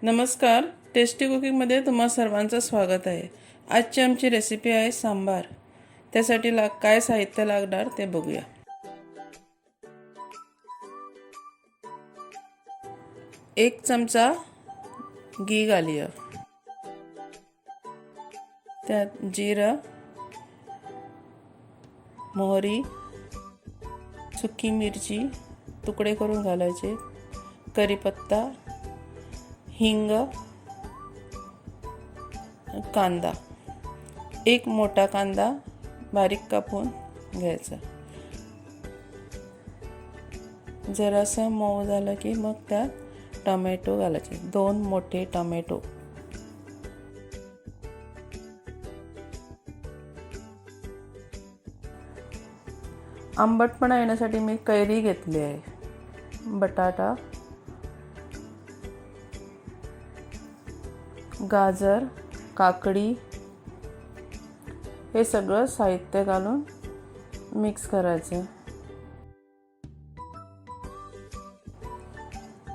नमस्कार, टेस्टी कुकिंगमध्ये तुम्हा सर्वांचं स्वागत आहे। आजची आमची रेसिपी आहे सांबार। त्यासाठी काय साहित्य लागणार ते बघूया। एक चमचा घी घालूया, त्यात जिरं, मोहरी, सुकी मिरची तुकडे करून घालायचे, कढीपत्ता, हिंग, कांदा, एक मोठा कांदा बारीक कापून घ्यायचा। जरासा मऊ झाला की मग त्यात टोमॅटो घालायचे, 2 मोठे टोमॅटो। आंबटपणा येण्यासाठी मी कैरी घेतली आहे, बटाटा, गाजर, काकडी हे सगळं साहित्य घालून मिक्स करायचं।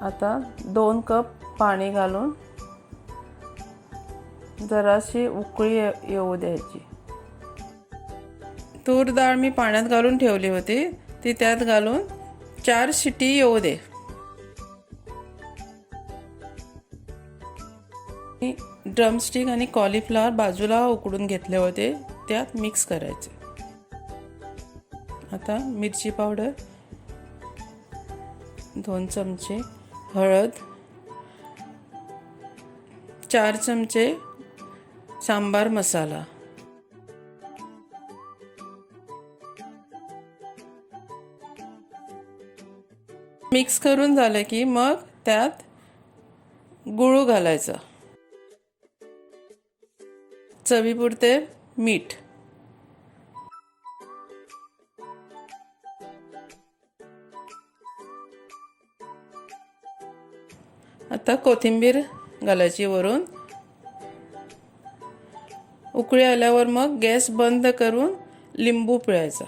आता 2 कप पाणी घालून जराशी उकळी येऊ द्यायची। तूर डाळ मी पाण्यात घालून ठेवली होती, ती त्यात घालून 4 शिटी येऊ दे। ड्रमस्टिक आणि कॉलीफ्लॉवर बाजूला उकडून घेतले होते, त्यात मिक्स करायचे। आता मिरची पावडर, 2 चमचे हळद, 4 चमचे सांबार मसाला, मिक्स करून झालं की मग त्यात गूळ घालायचा, चवीपुरते मीठ। आता कोथिंबीर घालायची वरून। उकळी आल्यावर मग गॅस बंद करून लिंबू पिळायचा।